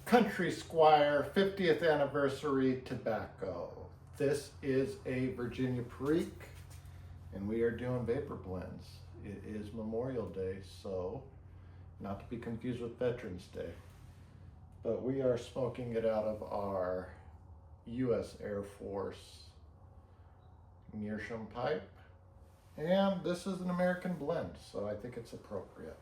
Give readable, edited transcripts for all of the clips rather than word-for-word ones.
Country Squire 50th anniversary tobacco. This is a Virginia Perique, and we are doing vapor blends. It is Memorial Day, so not to be confused with Veterans Day, but we are smoking it out of our U.S. Air Force Meerschaum pipe, and this is an American blend, so I think it's appropriate.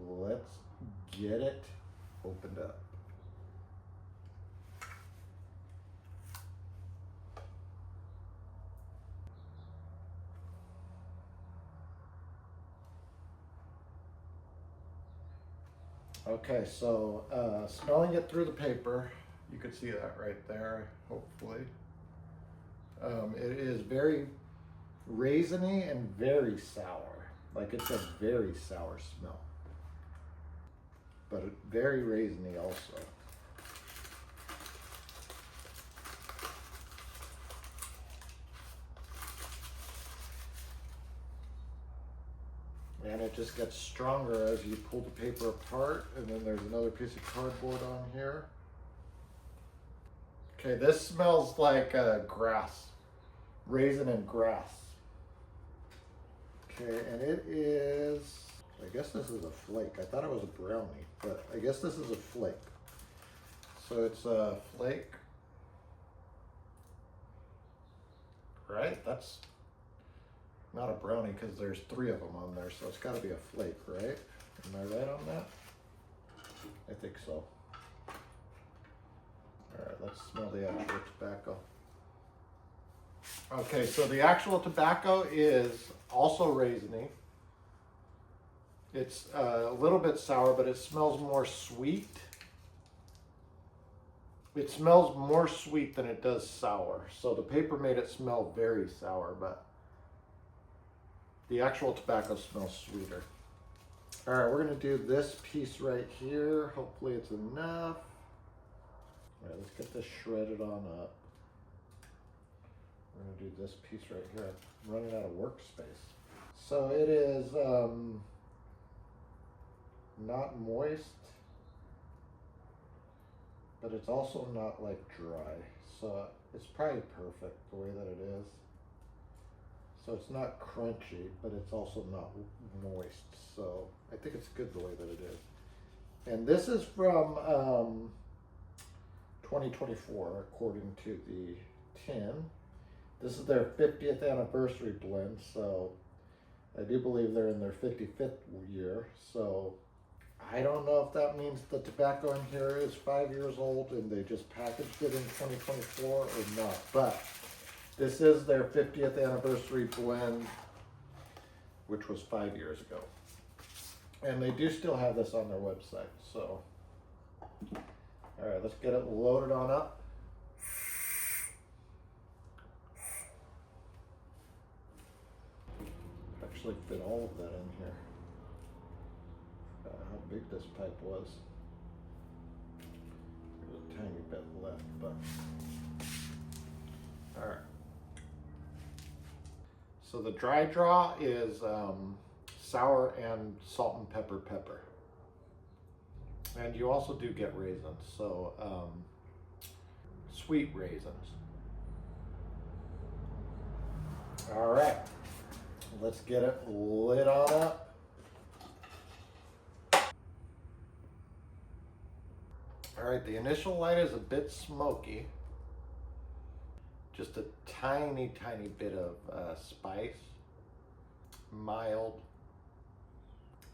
Let's get it opened up. Okay, so smelling it through the paper, you can see that right there, hopefully. It is very raisiny and very sour. Like, it's a very sour smell, but very raisiny also. And it just gets stronger as you pull the paper apart, and then there's another piece of cardboard on here. Okay, this smells like grass, raisin and grass. Okay, and it is, I guess this is a flake. I thought it was a brownie, but I guess this is a flake. So it's a flake, right? That's not a brownie because there's 3 of them on there, so it's got to be a flake, right? Am I right on that? I think so. All right, let's smell the actual tobacco. Okay, so the actual tobacco is also raisiny. It's a little bit sour, but it smells more sweet. It smells more sweet than it does sour. So the paper made it smell very sour, but the actual tobacco smells sweeter. All right, we're gonna do this piece right here. Hopefully it's enough. All right, let's get this shredded on up. We're gonna do this piece right here. I'm running out of workspace. So it is not moist, but it's also not like dry. So it's probably perfect the way that it is. So it's not crunchy, but it's also not moist. So I think it's good the way that it is. And this is from 2024, according to the tin. This is their 50th anniversary blend, so I do believe they're in their 55th year. So I don't know if that means the tobacco in here is 5 years old and they just packaged it in 2024 or not. But this is their 50th anniversary blend, which was 5 years ago. And they do still have this on their website, so. All right, let's get it loaded on up. Actually fit all of that in here. How big this pipe was. There's a tiny bit left, but. All right. So the dry draw is sour and salt and pepper. And you also do get raisins, so sweet raisins. All right, let's get it lit on up. All right, the initial light is a bit smoky. Just a tiny bit of spice, mild.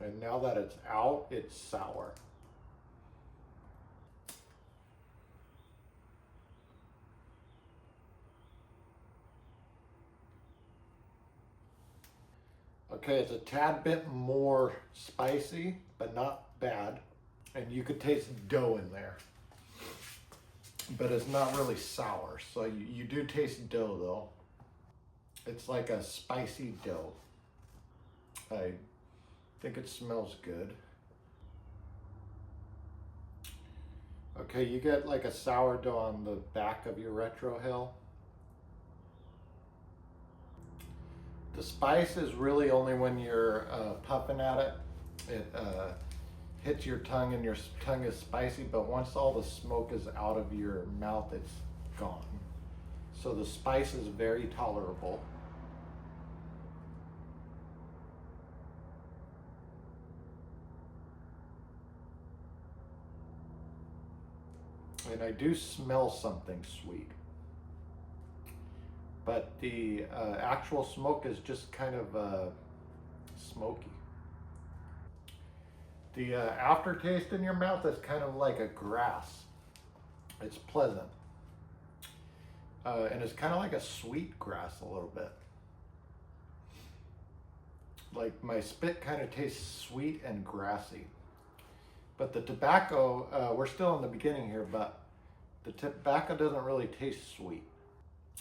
And now that it's out, it's sour. Okay, it's a tad bit more spicy, but not bad. And you could taste dough in there. But it's not really sour, so you do taste dough though. It's like a spicy dough. I think it smells good. Okay, you get like a sourdough on the back of your retrohale. The spice is really only when you're puffing at it. It hits your tongue and your tongue is spicy, but once all the smoke is out of your mouth, it's gone. So the spice is very tolerable. And I do smell something sweet. But the actual smoke is just kind of smoky. The aftertaste in your mouth is kind of like a grass. It's pleasant. And it's kind of like a sweet grass a little bit. Like my spit kind of tastes sweet and grassy. But the tobacco, we're still in the beginning here, but the tobacco doesn't really taste sweet.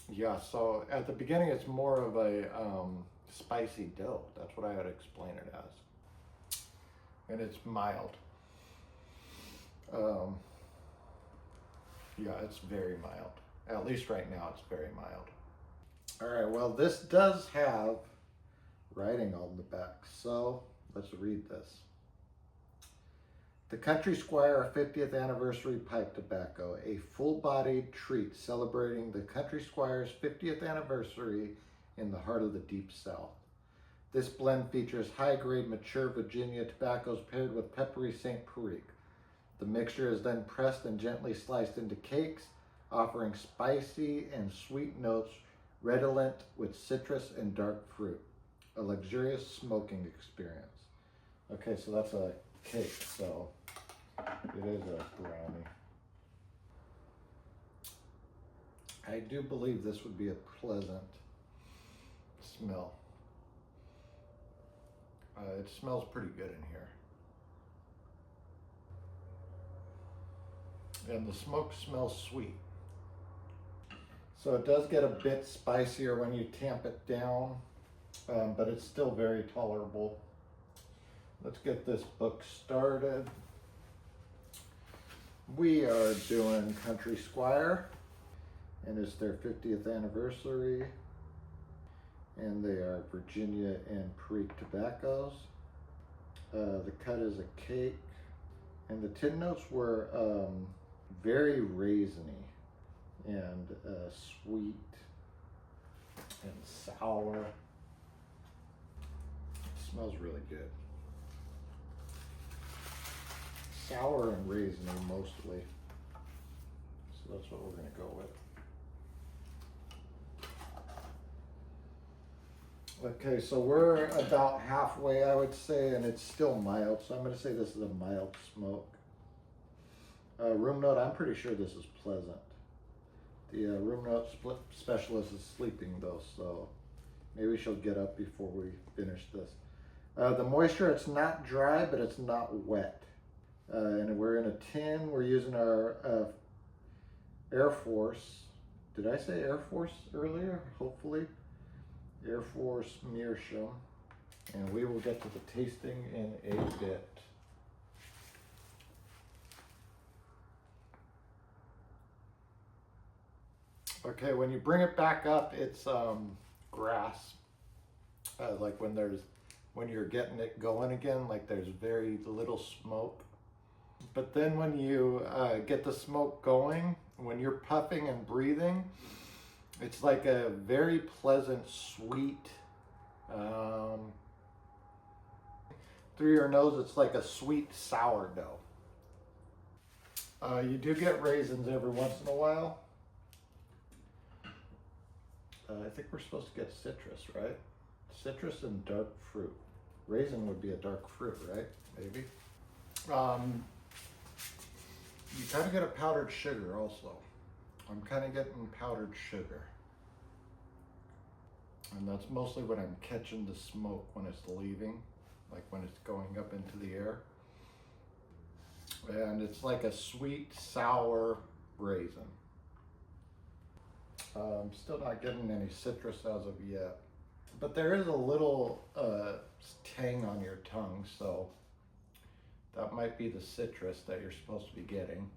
Yeah, so at the beginning it's more of a spicy dough. That's what I would explain it as. And it's mild. Yeah, it's very mild. At least right now it's very mild. All right, well, this does have writing on the back, so let's read this. The Country Squire 50th Anniversary Pipe Tobacco, a full-bodied treat celebrating the Country Squire's 50th anniversary in the heart of the Deep South. This blend features high-grade mature Virginia tobaccos paired with peppery St. Perique. The mixture is then pressed and gently sliced into cakes, offering spicy and sweet notes redolent with citrus and dark fruit. A luxurious smoking experience. Okay, so that's a cake, so it is a brownie. I do believe this would be a pleasant smell. It smells pretty good in here. And the smoke smells sweet. So it does get a bit spicier when you tamp it down, but it's still very tolerable. Let's get this book started. We are doing Country Squire, and it's their 50th anniversary. And they are Virginia and Perique tobaccos. The cut is a cake. And the tin notes were very raisiny and sweet and sour. It smells really good. Sour and raisiny mostly. So that's what we're going to go with. Okay, so we're about halfway, I would say, and it's still mild, so I'm going to say this is a mild smoke. Room note, I'm pretty sure this is pleasant. The room note specialist is sleeping though, so maybe she'll get up before we finish this. The moisture, it's not dry, but it's not wet. And we're in a tin. We're using our Air Force. Did I say Air Force earlier? Hopefully. Air Force Meerschaum. And we will get to the tasting in a bit. Okay, when you bring it back up, it's grass. Like when you're getting it going again, like there's very little smoke. But then when you get the smoke going, when you're puffing and breathing, it's like a very pleasant, sweet, through your nose, it's like a sweet sourdough. You do get raisins every once in a while. I think we're supposed to get citrus, right? Citrus and dark fruit. Raisin would be a dark fruit, right? Maybe. You kind of get a powdered sugar also. I'm kind of getting powdered sugar. And that's mostly when I'm catching the smoke when it's leaving, like when it's going up into the air. And it's like a sweet, sour raisin. I'm still not getting any citrus as of yet. But there is a little tang on your tongue, so that might be the citrus that you're supposed to be getting.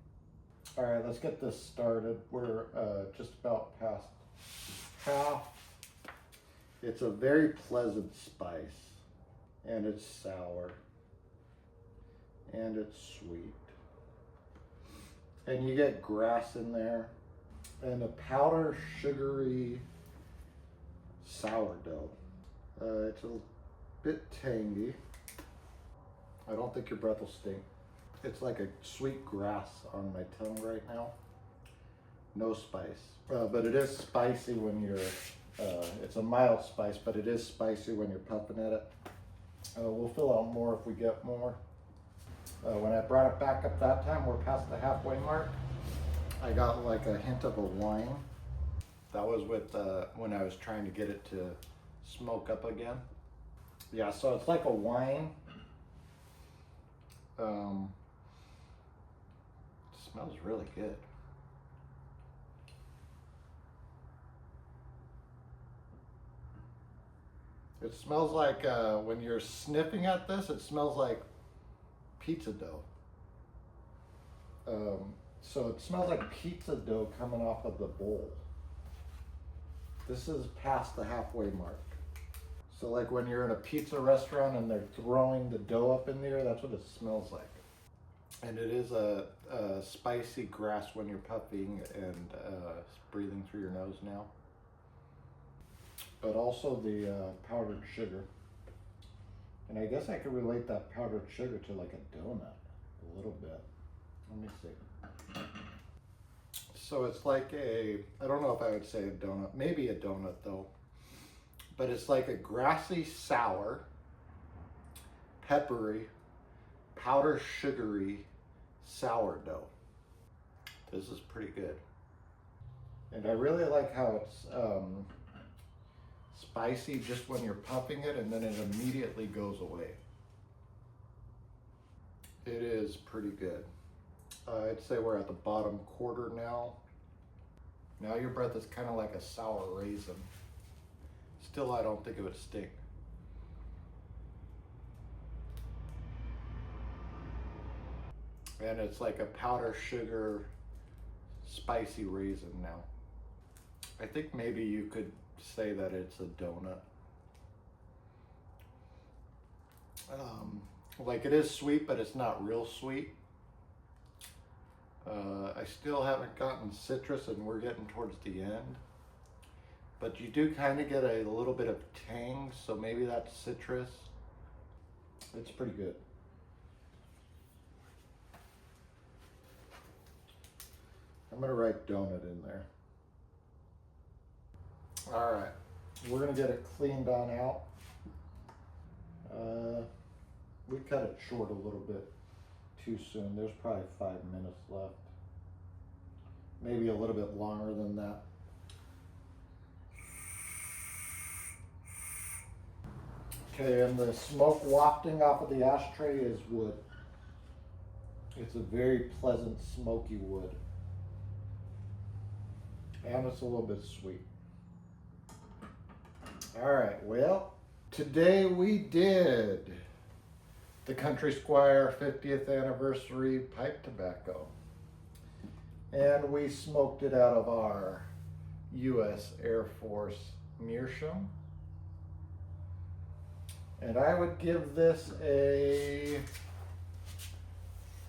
All right, let's get this started. We're just about past half. It's a very pleasant spice, and it's sour, and it's sweet. And you get grass in there, and a powder sugary sourdough. It's a bit tangy. I don't think your breath will stink. It's like a sweet grass on my tongue right now. No spice, but it is spicy when you're, it's a mild spice, but it is spicy when you're puffing at it. We'll fill out more if we get more. When I brought it back up that time, we're past the halfway mark. I got like a hint of a wine. That was with when I was trying to get it to smoke up again. Yeah, so it's like a wine. Smells really good. It smells like, when you're sniffing at this, it smells like pizza dough. So it smells like pizza dough coming off of the bowl. This is past the halfway mark. So like when you're in a pizza restaurant and they're throwing the dough up in the air, that's what it smells like. And it is a spicy grass when you're puffing and breathing through your nose now. But also the powdered sugar. And I guess I could relate that powdered sugar to like a donut a little bit. Let me see. So it's like I don't know if I would say a donut, maybe a donut though. But it's like a grassy, sour, peppery, powder sugary sourdough. This is pretty good. And I really like how it's spicy just when you're puffing it, and then it immediately goes away. It is pretty good. I'd say we're at the bottom quarter now. Now your breath is kind of like a sour raisin. Still, I don't think it would stink. And it's like a powder sugar, spicy raisin now. I think maybe you could say that it's a donut. Like it is sweet, but it's not real sweet. I still haven't gotten citrus, and we're getting towards the end. But you do kind of get a little bit of tang, so maybe that's citrus. It's pretty good. I'm gonna write donut in there. All right, we're gonna get it cleaned on out. We cut it short a little bit too soon. There's probably 5 minutes left. Maybe a little bit longer than that. Okay, and the smoke wafting off of the ashtray is wood. It's a very pleasant smoky wood. And it's a little bit sweet. All right, well, today we did the Country Squire 50th anniversary pipe tobacco. And we smoked it out of our US Air Force Meerschaum. And I would give this a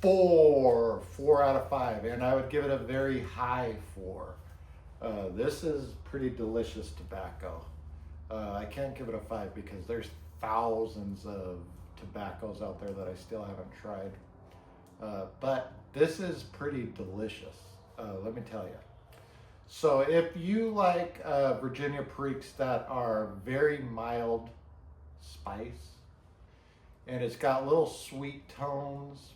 4 out of 5. And I would give it a very high 4. This is pretty delicious tobacco. I can't give it a 5 because there's thousands of tobaccos out there that I still haven't tried. But this is pretty delicious, let me tell you. So if you like Virginia Periques that are very mild spice, and it's got little sweet tones,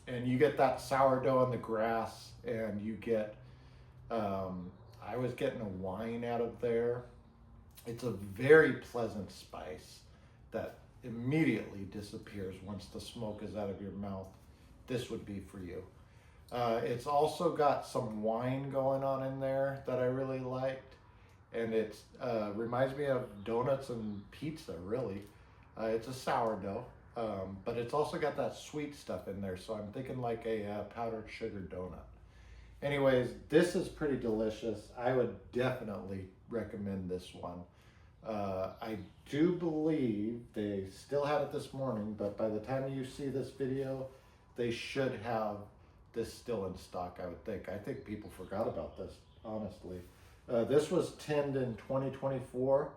and you get that sourdough in the grass, and you get, I was getting a wine out of there. It's a very pleasant spice that immediately disappears once the smoke is out of your mouth. This would be for you. It's also got some wine going on in there that I really liked. And it reminds me of donuts and pizza, really. It's a sourdough, but it's also got that sweet stuff in there. So I'm thinking like a powdered sugar donut. Anyways, this is pretty delicious. I would definitely recommend this one. I do believe they still had it this morning, but by the time you see this video, they should have this still in stock, I would think. I think people forgot about this, honestly. This was tinned in 2024,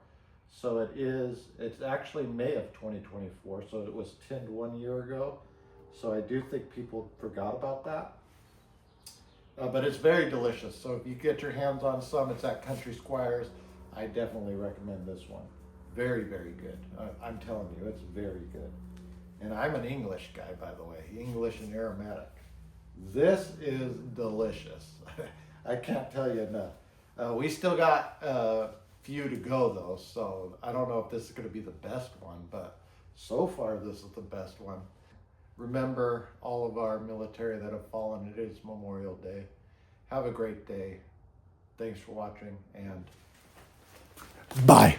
so it's actually May of 2024, so it was tinned 1 year ago. So I do think people forgot about that. But it's very delicious. So if you get your hands on some, it's at Country Squires. I definitely recommend this one. Very, very good. I'm telling you, it's very good. And I'm an English guy, by the way, English and aromatic. This is delicious. I can't tell you enough. We still got a few to go though, so I don't know if this is going to be the best one, but so far this is the best one. Remember all of our military that have fallen. It is Memorial Day. Have a great day. Thanks for watching, and bye.